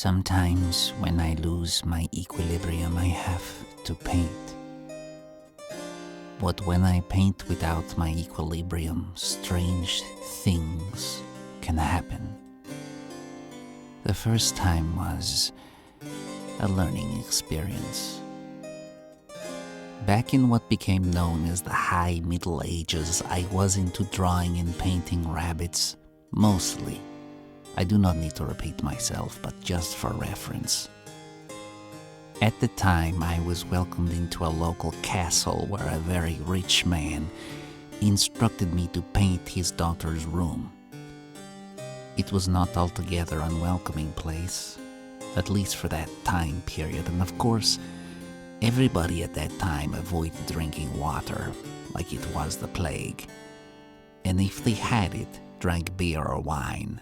Sometimes when I lose my equilibrium, I have to paint. But when I paint without my equilibrium, strange things can happen. The first time was a learning experience. Back in what became known as the High Middle Ages, I was into drawing and painting rabbits, mostly. I do not need to repeat myself, but just for reference. At the time, I was welcomed into a local castle where a very rich man instructed me to paint his daughter's room. It was not altogether an unwelcoming place, at least for that time period, and of course, everybody at that time avoided drinking water like it was the plague, and if they had it, drank beer or wine.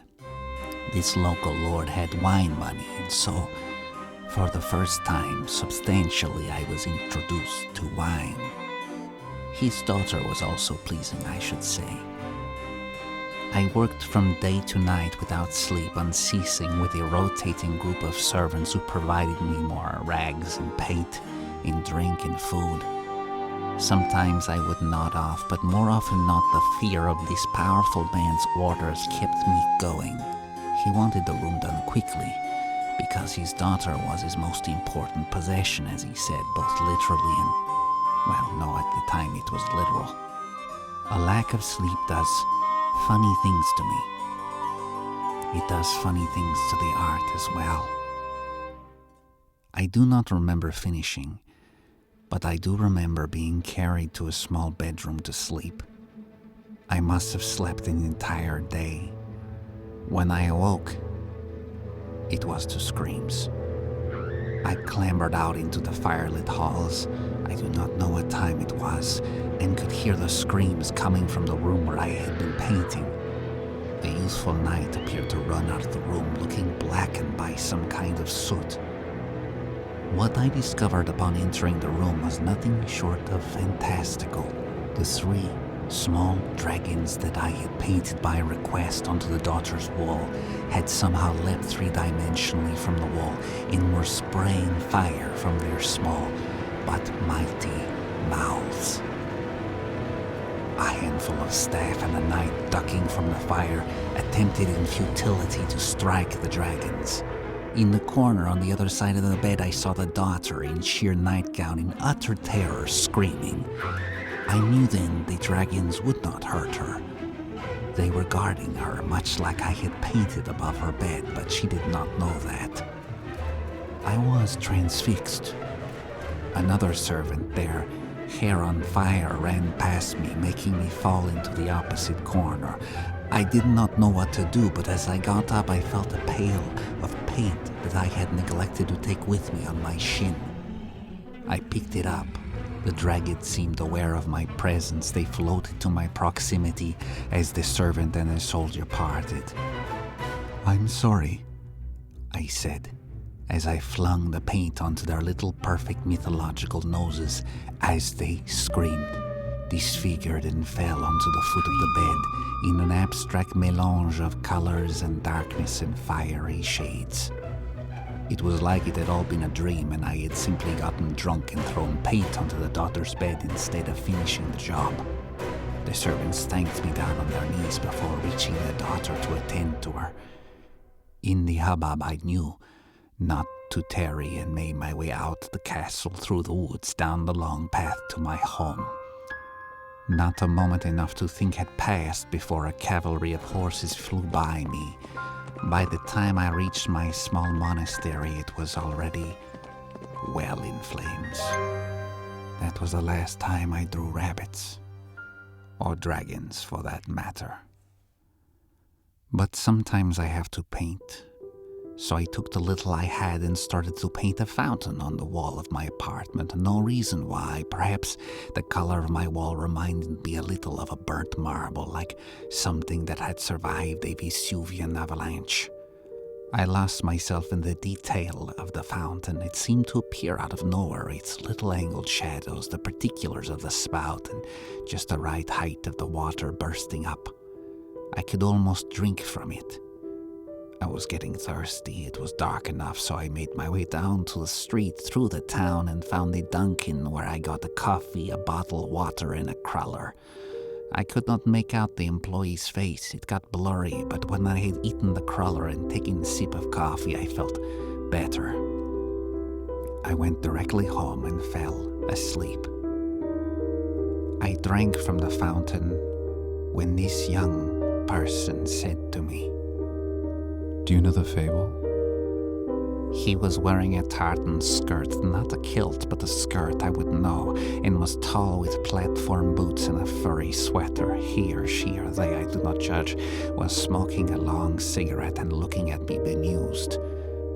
This local lord had wine money, and so, for the first time, substantially, I was introduced to wine. His daughter was also pleasing, I should say. I worked from day to night without sleep, unceasing, with a rotating group of servants who provided me more rags and paint, in drink and food. Sometimes I would nod off, but more often not, the fear of this powerful man's orders kept me going. He wanted the room done quickly, because his daughter was his most important possession, as he said, both literally and, well, no, at the time it was literal. A lack of sleep does funny things to me. It does funny things to the art as well. I do not remember finishing, but I do remember being carried to a small bedroom to sleep. I must have slept an entire day. When I awoke, it was to screams. I clambered out into the firelit halls. I do not know what time it was, and could hear the screams coming from the room where I had been painting. The youthful knight appeared to run out of the room, looking blackened by some kind of soot. What I discovered upon entering the room was nothing short of fantastical. The 3 small dragons that I had painted by request onto the daughter's wall had somehow leapt 3-dimensionally from the wall and were spraying fire from their small but mighty mouths. A handful of staff and a knight, ducking from the fire, attempted in futility to strike the dragons. In the corner on the other side of the bed, I saw the daughter in sheer nightgown in utter terror, screaming. I knew then the dragons would not hurt her. They were guarding her, much like I had painted above her bed, but she did not know that. I was transfixed. Another servant, their hair on fire, ran past me, making me fall into the opposite corner. I did not know what to do, but as I got up, I felt a pail of paint that I had neglected to take with me on my shin. I picked it up. The dragons seemed aware of my presence. They floated to my proximity as the servant and the soldier parted. "I'm sorry," I said, as I flung the paint onto their little perfect mythological noses as they screamed, disfigured, and fell onto the foot of the bed in an abstract mélange of colors and darkness and fiery shades. It was like it had all been a dream and I had simply gotten drunk and thrown paint onto the daughter's bed instead of finishing the job. The servants thanked me down on their knees before reaching the daughter to attend to her. In the hubbub, I knew not to tarry and made my way out the castle through the woods down the long path to my home. Not a moment enough to think had passed before a cavalry of horses flew by me. By the time I reached my small monastery, it was already well in flames. That was the last time I drew rabbits, or dragons for that matter. But sometimes I have to paint. So I took the little I had and started to paint a fountain on the wall of my apartment. No reason why. Perhaps the color of my wall reminded me a little of a burnt marble, like something that had survived a Vesuvian avalanche. I lost myself in the detail of the fountain. It seemed to appear out of nowhere, its little angled shadows, the particulars of the spout, and just the right height of the water bursting up. I could almost drink from it. I was getting thirsty. It was dark enough, so I made my way down to the street through the town and found a Dunkin' where I got a coffee, a bottle of water, and a cruller. I could not make out the employee's face. It got blurry, but when I had eaten the cruller and taken a sip of coffee, I felt better. I went directly home and fell asleep. I drank from the fountain when this young person said to me, "Do you know the fable?" He was wearing a tartan skirt, not a kilt, but a skirt I would know, and was tall with platform boots and a furry sweater. He or she or they, I do not judge, was smoking a long cigarette and looking at me bemused.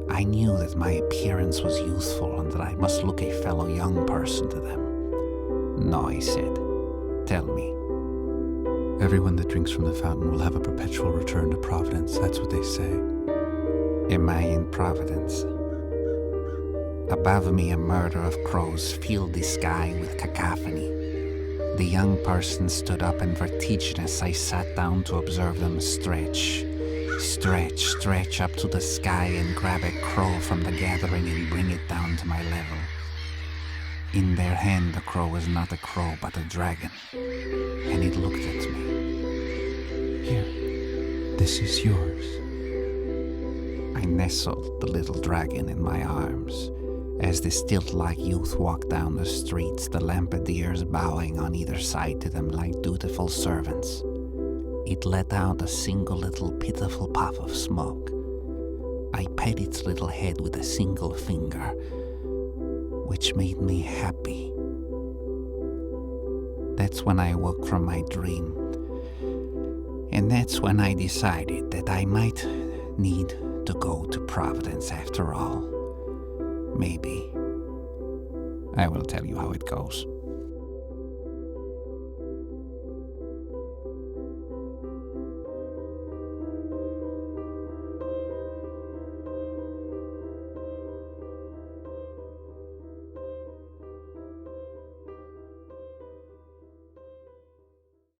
I knew that my appearance was youthful and that I must look a fellow young person to them. "No," I said. "Tell me." "Everyone that drinks from the fountain will have a perpetual return to Providence. That's what they say." Am I in Providence? Above me, a murder of crows filled the sky with cacophony. The young person stood up, and vertiginous I sat down to observe them stretch up to the sky and grab a crow from the gathering and bring it down to my level. In their hand, the crow was not a crow, but a dragon, and it looked at me. "Here, this is yours." I nestled the little dragon in my arms as the stilt-like youth walked down the streets, the lampadiers bowing on either side to them like dutiful servants. It let out a single little pitiful puff of smoke. I pat its little head with a single finger, which made me happy. That's when I woke from my dream, and that's when I decided that I might need to go to Providence after all. Maybe. I will tell you how it goes.